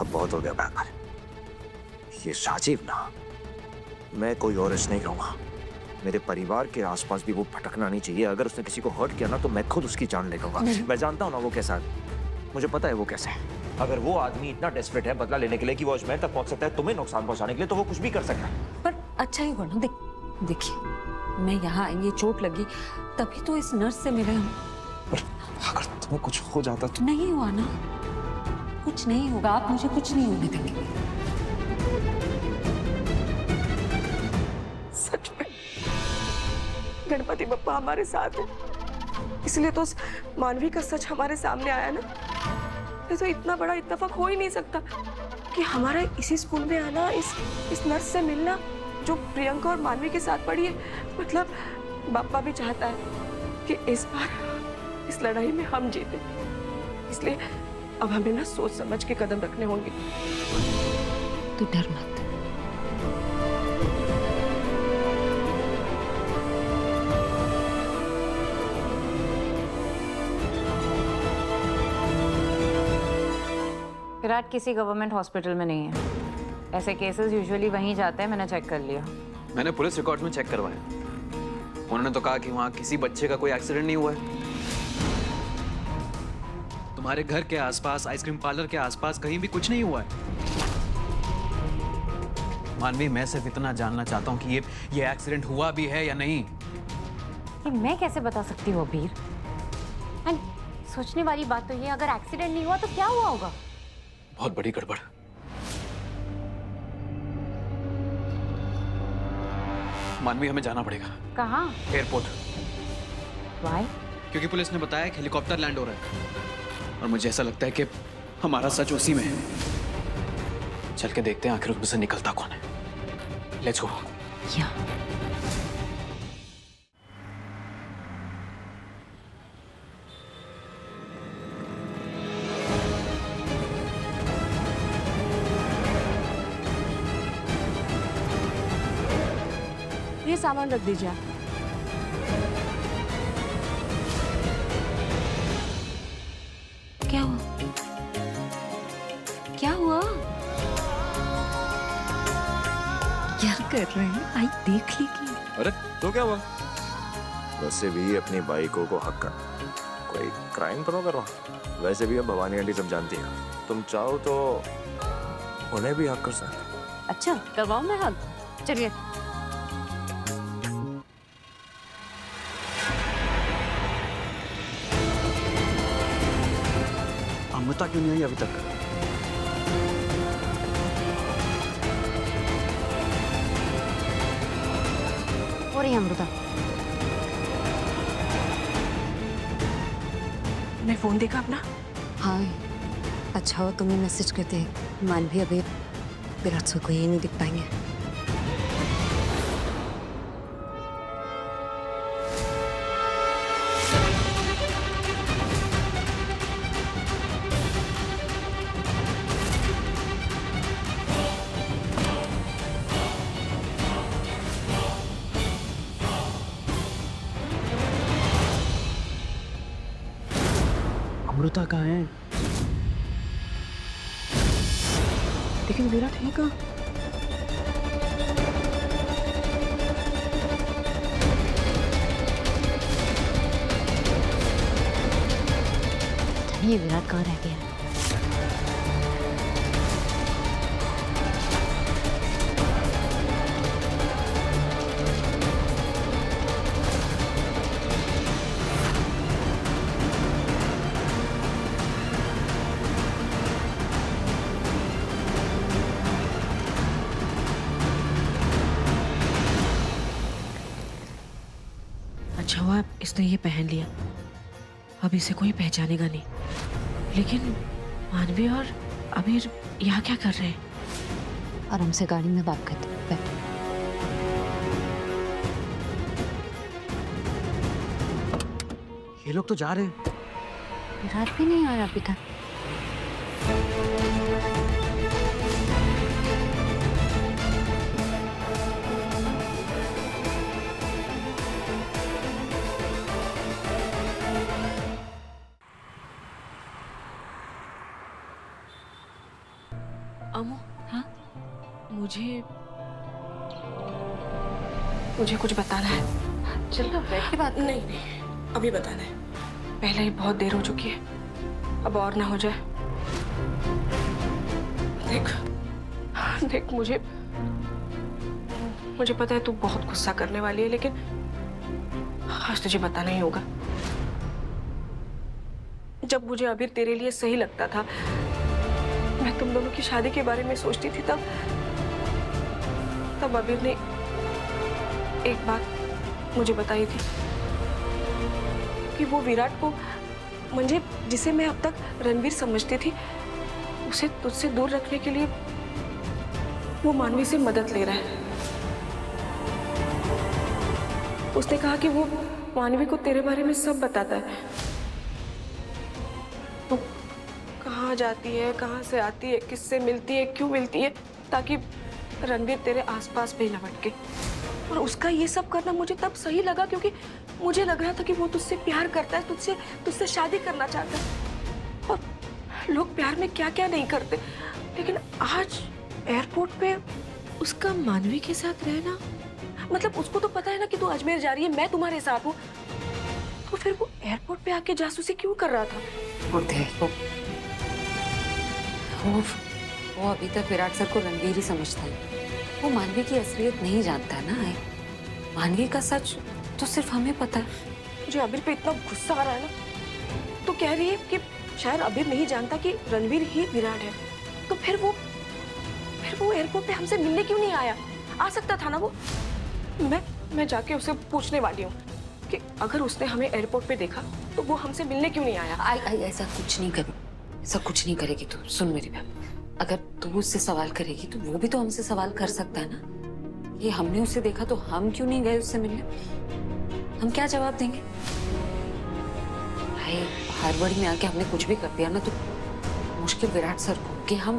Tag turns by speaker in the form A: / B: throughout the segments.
A: अब बहुत हो गया बैपर। ये राजीव ना, मैं कोई और रिस्क नहीं लूंगा। मेरे परिवार के आसपास भी वो भटकना नहीं चाहिए। अगर उसने किसी को हर्ट किया ना तो मैं खुद उसकी जान ले लूंगा। मैं जानता हूँ ना वो कैसा है, मुझे पता है वो कैसा है। अगर वो आदमी इतना डेस्परेट है बदला लेने के लिए कि वो अजमेर तक पहुंच सकता है तुम्हें नुकसान पहुंचाने के लिए, तो वो कुछ भी कर सकता है।
B: पर अच्छा ही हुआ ना। देखिए, मैं यहाँ आई, ये चोट लगी तभी तो इस नर्स से मिले हम।
A: पर अगर तुम्हें कुछ हो जाता तो?
B: नहीं हुआ ना, कुछ नहीं होगा। आप मुझे कुछ नहीं होने देंगे।
C: सच में गणपति बप्पा हमारे साथ है, इसलिए तो उस मानवी का सच हमारे सामने आया ना। ये तो इतना बड़ा इत्तेफाक हो ही नहीं सकता कि हमारा इसी स्कूल में आना, इस नर्स से मिलना जो प्रियंका और मानवी के साथ पढ़ी है। मतलब बप्पा भी चाहता है कि इस बार इस लड़ाई में हम जीते, इसलिए अब हमें ना सोच समझ के कदम रखने होंगे।
B: तू डर मत।
D: विराट किसी गवर्नमेंट हॉस्पिटल में नहीं है। ऐसे केसेस यूजुअली वहीं जाते हैं, मैंने चेक कर लिया।
E: मैंने पुलिस रिकॉर्ड्स में चेक करवाया, उन्होंने तो कहा कि वहाँ किसी बच्चे का कोई एक्सीडेंट नहीं हुआ है। तुम्हारे घर के आसपास, आइसक्रीम पार्लर के आसपास कहीं भी कुछ नहीं हुआ है। मानवी, मैं सिर्फ इतना जानना चाहता हूँ कि ये एक्सीडेंट हुआ भी है या नहीं।
D: ये मैं कैसे बता सकती हूँ अबीर? एंड सोचने वाली बात तो ये, अगर एक्सीडेंट नहीं हुआ तो क्या हुआ होगा?
E: बहुत बड़ी गड़बड़। मानवी, हमें जाना पड़ेगा।
D: कहाँ?
E: एयरपोर्ट।
D: Why?
E: क्योंकि पुलिस ने बताया कि हेलीकॉप्टर लैंड हो रहा है और मुझे ऐसा लगता है कि हमारा सच उसी में है। चल के देखते हैं आखिर उसमें से निकलता कौन है। Let's go.
B: या
C: ये सामान रख दीजिए आप।
B: क्या हुआ? क्या हुआ? क्या कर रहे हैं? आई देख लेगी।
A: अरे तो क्या हुआ? वैसे भी अपनी बाइकों को हक कर कोई क्राइम तो कर रहा। वैसे भी अब भवानी आंटी सब जानती है, तुम चाहो तो उन्हें भी हक कर सकते।
B: अच्छा, करवाओ मैं हक। चलिए।
E: अमृता क्यों नहीं आई अभी तक?
D: हो रही है अमृता।
C: मैं फोन देखा अपना।
B: हाँ, अच्छा हो तुम्हें मैसेज करते। मान भी अभी विराट को ये नहीं दिख पाएंगे।
E: अमृता कहाँ है?
C: लेकिन विराट है कहाँ?
D: ये विराट कहाँ रह गया?
C: अच्छा हुआ इसने ये पहन लिया, अब इसे कोई पहचानेगा नहीं। लेकिन मानवी और अबीर यहाँ क्या कर रहे हैं?
B: और हमसे गाड़ी में बात करते। बैठ।
E: ये लोग तो जा रहे हैं।
B: विराट भी नहीं आया अभी तक।
C: अमो,
B: हाँ?
C: मुझे कुछ बताना है।
B: चलो बैठ के बात।
C: नहीं नहीं, अभी बताना है। पहले ही बहुत देर हो चुकी है, अब और ना हो जाए। देख मुझे पता है तू बहुत गुस्सा करने वाली है, लेकिन आज तुझे बताना ही होगा। जब मुझे अबीर तेरे लिए सही लगता था, मैं तुम दोनों की शादी के बारे में सोचती थी, तब अबीर ने एक बात मुझे बताई थी कि वो विराट को, मुझे जिसे मैं अब तक रणवीर समझती थी, उसे तुझसे दूर रखने के लिए वो मानवी से मदद ले रहा है। उसने कहा कि वो मानवी को तेरे बारे में सब बताता है। तो कहाँ जाती है, कहाँ से आती है, किससे मिलती है, क्यों मिलती है, ताकि रणवीर तेरे आसपास भी न भटके। और उसका ये सब करना मुझे तब सही लगा, क्योंकि मुझे लग रहा था कि वो तुझसे प्यार करता है, तुझसे शादी करना चाहता है। और लोग प्यार में क्या क्या नहीं करते, लेकिन आज एयरपोर्ट पे उसका मानवी के साथ रहना, मतलब उसको तो पता है ना कि तू अजमेर जा रही है, मैं तुम्हारे साथ हूँ, तो फिर वो एयरपोर्ट पे आके जासूसी क्यों कर रहा था?
B: वो अभी तक विराट सर को रणवीर ही समझता है। वो मानवी की असलियत नहीं जानता है ना। मानवी का सच तो सिर्फ हमें पता है।
C: मुझे अबीर पे इतना गुस्सा आ रहा है ना, तो कह रही है कि शायद अबीर नहीं जानता कि रणवीर ही विराट है। तो फिर वो एयरपोर्ट पे हमसे मिलने क्यों नहीं आया? आ सकता था ना वो। मैं जाके उसे पूछने वाली हूँ कि अगर उसने हमें एयरपोर्ट पे देखा तो वो हमसे मिलने क्यों नहीं आया?
B: आई ऐसा कुछ नहीं करेगी तू। सुन मेरी बहन, अगर तू उससे सवाल करेगी तो वो भी तो हमसे सवाल कर सकता है ना। ये हमने उसे देखा तो हम क्यों नहीं गए उससे मिलने? हम क्या जवाब देंगे? भाई हड़बड़ी में आके हमने कुछ भी कर दिया ना तो मुश्किल विराट सर को कि हम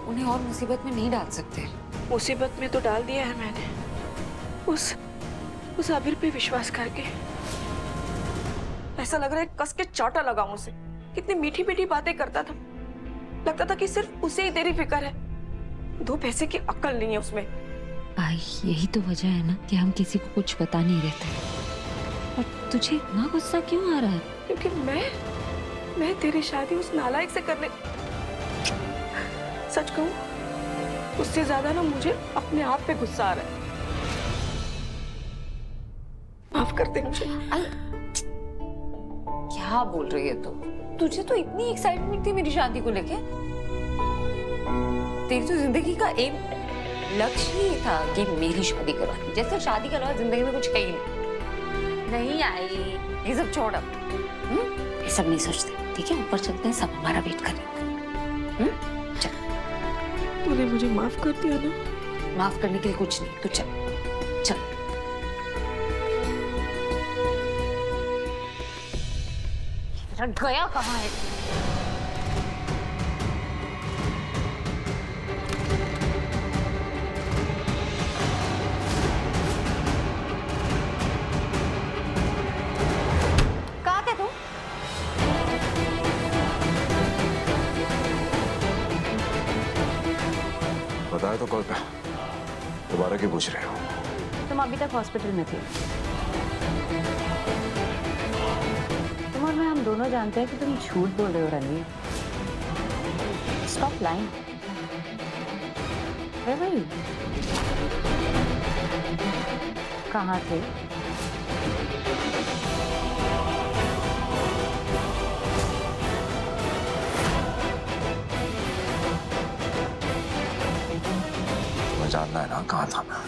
B: उन्हें और मुसीबत में नहीं डाल सकते।
C: मुसीबत में तो डाल दिया है मैंने, उस अबीर पे विश्वास करके। ऐसा लग रहा है कस के चाटा लगाऊं उसे। कितनी मीठी मीठी बातें करता था, लगता था कि सिर्फ उसे ही तेरी फिक्र है, 2 पैसे की अक्ल नहीं है उसमें।
B: आई यही तो वजह है ना कि हम किसी को कुछ बता नहीं रहते। और तुझे इतना गुस्सा क्यों आ रहा है?
C: क्योंकि मैं तेरी शादी उस नालायक से करने, सच कहूं उससे ज्यादा ना मुझे अपने आप पे गुस्सा आ रहा है। माफ कर दे मुझे।
B: क्या बोल रही है तू? तुझे तो इतनी एक्साइटमेंट थी मेरी शादी को लेके। तेरी तो जिंदगी का एक लक्ष्य ही था कि मेरी शादी करवानी। जैसे शादी के अलावा जिंदगी में कुछ है ही नहीं आई। ये सब छोड़ अब। ये सब नहीं सोचते, ठीक है? ऊपर चलते हैं, सब हमारा वेट करेंगे। चल।
C: तूने मुझे माफ कर दिया ना?
B: माफ करने के लिए कुछ नहीं, तू चल चल।
D: गया कहाँ है? कहाँ थे तुम?
A: बताया तो कल पे, दोबारा क्यों पूछ रहे हो?
D: तुम अभी तक हॉस्पिटल में थे। तुम और मैं, हम दोनों जानते हैं कि तुम झूठ बोल रहे हो Ranveer. Stop lying. Where were you? कहाँ थे?
A: तुम्हें जानना है ना कहाँ था मैं?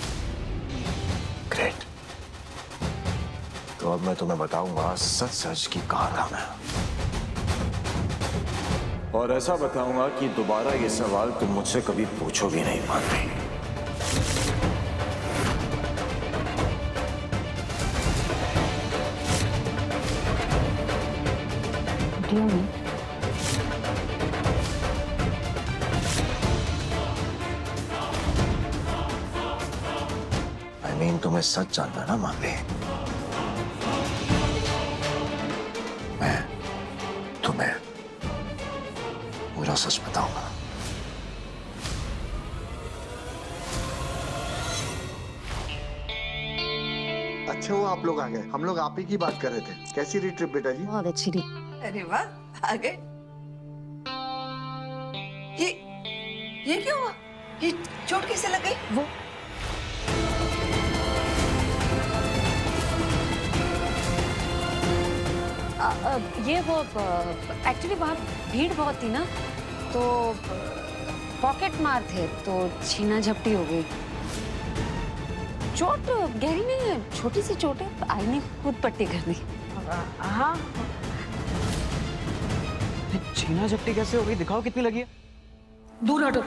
A: ग्रेट। तो अब मैं तुम्हें बताऊंगा सच सच की कहाँ था मैं, और ऐसा बताऊंगा कि दोबारा ये सवाल तुम मुझसे कभी पूछो भी नहीं मानवी। I mean, तुम्हें सच जानना है ना मानवी? मैं तुम्हें पूरा सच बताऊंगा।
F: अच्छे हो आप लोग आ गए। हम लोग आप ही की बात कर रहे थे। कैसी रही ट्रिप बेटा जी?
D: बहुत अच्छी थी।
G: अरे वाह, आ गए। ये क्या हुआ? ये चोट कैसे लग गई?
D: वो ये वो एक्चुअली वहाँ भीड़ बहुत थी ना, तो पॉकेट मार थे तो छीना झपटी हो गई। चोट गहरी नहीं है, छोटी सी चोट है, आई ने खुद पट्टी कर दी।
C: हाँ,
E: छीना झपटी कैसे हो गई? दिखाओ कितनी लगी है।
C: दूर हटो।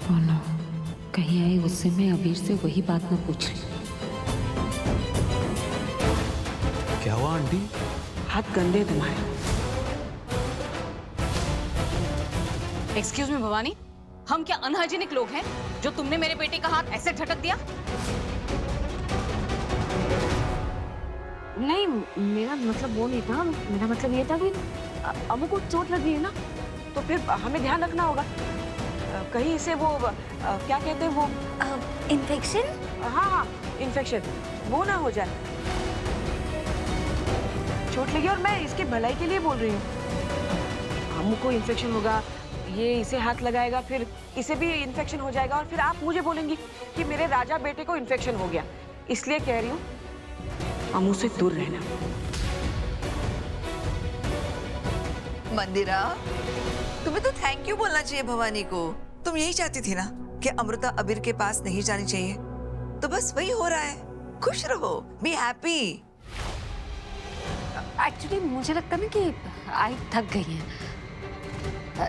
B: ओह नो, कहीं आई गुस्से में अबीर से वही बात न पूछ ली।
E: क्या हुआ आंटी?
C: हाथ गंदे तुम्हारे।
H: एक्सक्यूज मी भवानी, हम क्या अनहाइजीनिक लोग हैं जो तुमने मेरे बेटे का हाथ ऐसे झटक दिया?
C: नहीं, मेरा मतलब वो नहीं था। मेरा मतलब ये था कि अम्मू को चोट लगी है ना, तो फिर हमें ध्यान रखना होगा। कहीं इसे वो क्या कहते हैं वो
D: इन्फेक्शन?
C: हाँ, इन्फेक्शन वो ना हो जाए। चोट लगी और मैं इसकी भलाई के लिए बोल रही हूँ। अम्मू को इन्फेक्शन होगा, ये इसे हाथ लगाएगा, फिर इसे भी इन्फेक्शन हो जाएगा और फिर आप मुझे बोलेंगी कि मेरे राजा बेटे को इन्फेक्शन हो गया। इसलिए कह रही हूँ अम्मू से दूर रहना।
G: मंदिरा, तुम्हें तो थैंक यू बोलना चाहिए भवानी को। तुम यही चाहती थी ना कि अमृता अबीर के पास नहीं जानी चाहिए, तो बस वही हो रहा है। खुश रहो, बी हैप्पी।
B: एक्चुअली मुझे लगता है ना कि आई थक गई है,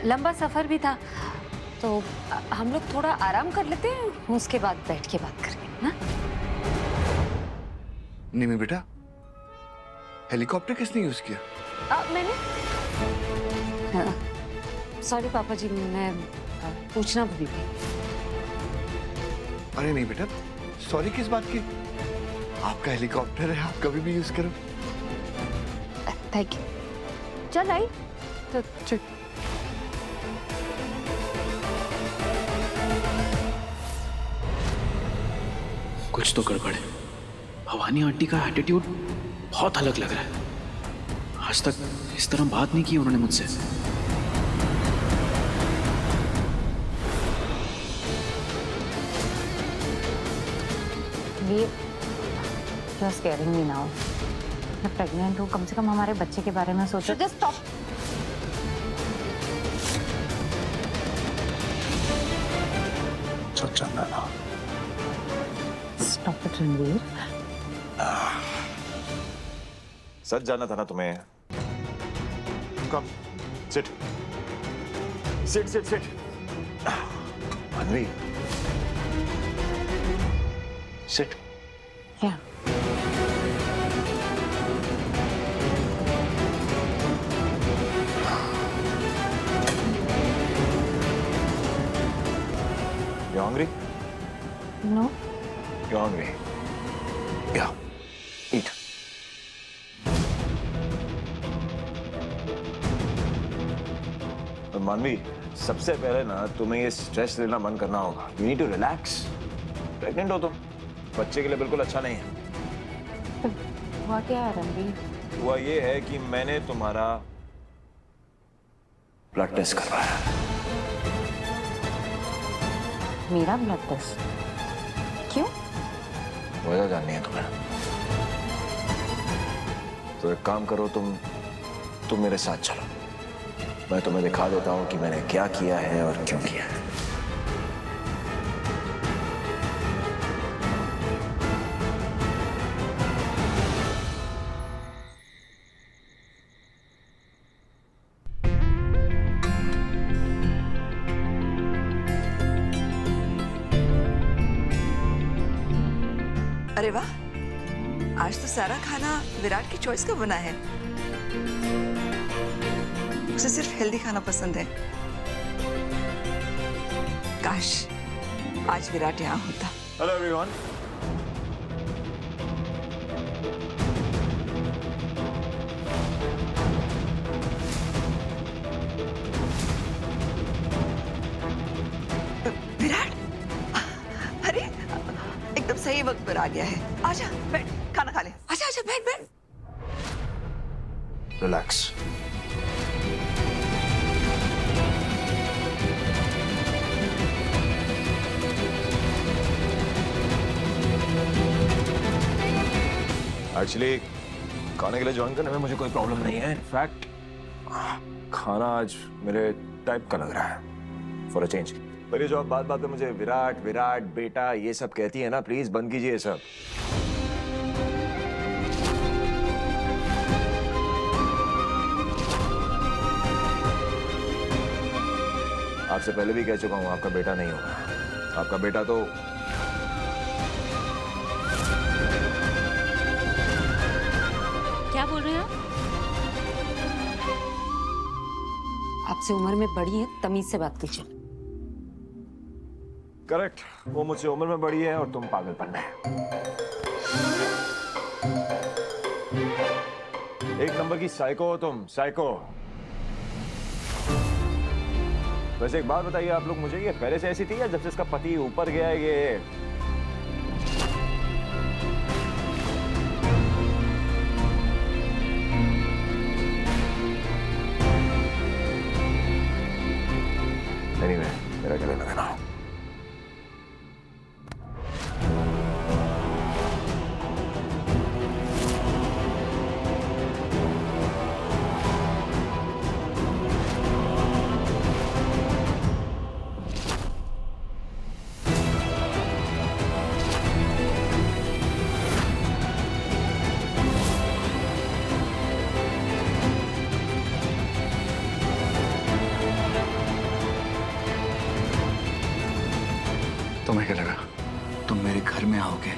B: लंबा सफर भी था, तो हम लोग थोड़ा आराम कर लेते हैं, उसके बाद बैठ के बात करेंगे ना।
F: निमी बेटा, हेलीकॉप्टर किसने यूज किया?
B: मैंने सॉरी पापा जी, मैं पूछना भूल गई।
F: अरे नहीं बेटा, सॉरी किस बात की? आपका हेलीकॉप्टर है, आप कभी भी यूज करो।
B: Thank you.
D: चल आई
B: तो
E: कुछ तो गड़बड़ है। भवानी आंटी का एटीट्यूड बहुत अलग लग रहा है। आज तक इस तरह बात नहीं की उन्होंने मुझसे।
D: वीर, you're scaring me now. मैं प्रेग्नेंट हूँ, कम से कम हमारे बच्चे के बारे में सोचो।
B: Just stop.
A: सोचा ना।
D: Stop it, Ranveer.
A: सच जाना था ना तुम्हें। कम, सिट सिट सिट सिट। मानवी, सिट।
D: क्या?
A: You hungry?
D: No.
A: You're hungry. Yeah. Eat. मानवी, सबसे पहले ना तुम्हें ये स्ट्रेस लेना बंद करना होगा। You need to relax. Pregnant हो तुम, बच्चे के लिए बिल्कुल अच्छा नहीं है।
D: हुआ क्या है रणवीर?
A: हुआ ये है कि मैंने तुम्हारा ब्लड टेस्ट करवाया।
D: मेरा ब्लड टेस्ट? क्यों?
A: वजह जाननी है तुम्हें? तो एक काम करो, तुम मेरे साथ चलो, मैं तुम्हें दिखा देता हूं कि मैंने क्या किया है और क्यों किया है।
G: अरे वाह, आज तो सारा खाना विराट की चॉइस का बना है। उसे सिर्फ हेल्दी खाना पसंद है। काश आज विराट यहाँ होता।
A: Hello everyone.
G: सही वक्त पर आ गया है। आजा बैठ, खाना खा ले। आजा आजा बैठ बैठ।
A: रिलैक्स। एक्चुअली खाने के लिए ज्वाइन करने में मुझे कोई प्रॉब्लम नहीं है। इनफैक्ट खाना आज मेरे टाइप का लग रहा है फॉर अ चेंज। पर ये जो आप बात बात में मुझे विराट विराट बेटा ये सब कहती है ना, प्लीज बंद कीजिए ये सब। आपसे पहले भी कह चुका हूं आपका बेटा नहीं होगा। आपका बेटा तो
D: क्या बोल रहे हैं आप? आपसे उम्र में बड़ी है, तमीज से बात कीजिए।
A: करेक्ट, वो मुझसे उम्र में बड़ी है और तुम पागलपन में। एक नंबर की साइको हो तुम, साइको। वैसे एक बात बताइए आप लोग मुझे, ये पहले से ऐसी थी या जब से इसका पति ऊपर गया है ये? Anyway, मेरा गले लगाना।
F: तुम्हें क्या लगा तुम मेरे घर में आओगे,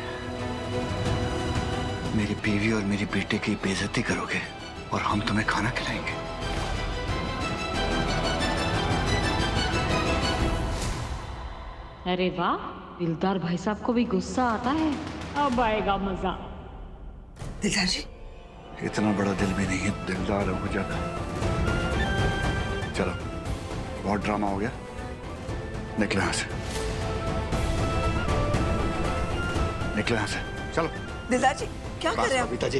F: मेरी बीवी और मेरी बेटे की बेइज्जती करोगे और हम तुम्हें खाना खिलाएंगे?
I: अरे वाह, दिलदार भाई साहब को भी गुस्सा आता है। अब आएगा मजा।
G: दिलदार जी,
F: इतना बड़ा दिल भी नहीं है दिलदार हो जाता। चलो बहुत ड्रामा हो गया, निकलो यहां से, निकलो यहां से, चलो।
G: दिलदार जी क्या कर रहे हैं आप?
F: बबीता जी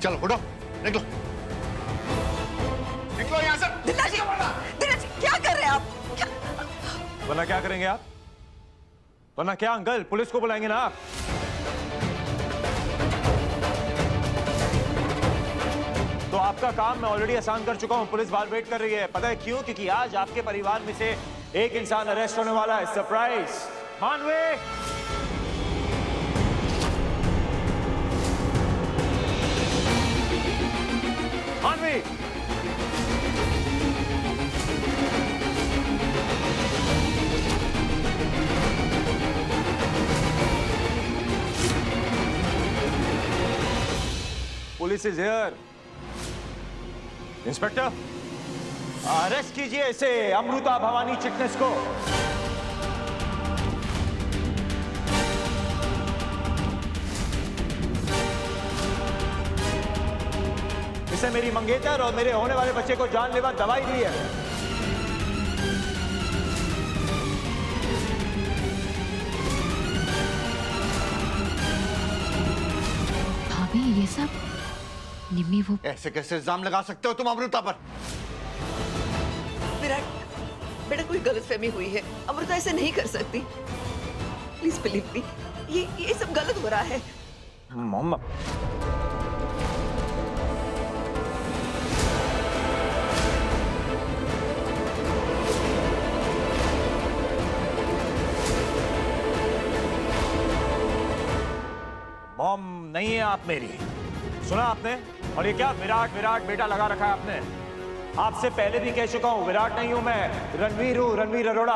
F: चलो उठो, निकलो निकलो यहां से।
G: दिलदार जी क्या कर रहे हैं आप? क्या?
A: वरना क्या करेंगे आप? वरना क्या अंकल, पुलिस को बुलाएंगे ना आप? तो आपका काम मैं ऑलरेडी आसान कर चुका हूं। पुलिस बाहर वेट कर रही है। पता है क्यों? क्योंकि आज आपके परिवार में से एक इंसान अरेस्ट होने वाला है। सरप्राइज। मानवे, मानवी, police is here. Inspector, arrest कीजिए इसे, अमृता भवानी चिटनेस को। इसे मेरी मंगेतर और मेरे होने वाले बच्चे को जानलेवा दवाई दी है।
I: भाभी ये सब निम्मी वो
F: ऐसे कैसे इल्जाम लगा सकते हो तुम अमृता पर?
G: विराट बेटा, कोई गलतफहमी हुई है। अमृता ऐसे नहीं कर सकती। प्लीज बिलीव मी, ये सब गलत हो रहा है।
A: मोहम्मद, मॉम नहीं है आप मेरी, सुना आपने? और ये क्या विराट विराट बेटा लगा रखा है आपने? आपसे पहले भी कह चुका हूं, विराट नहीं हूं मैं, रणवीर हूं, रणवीर अरोड़ा।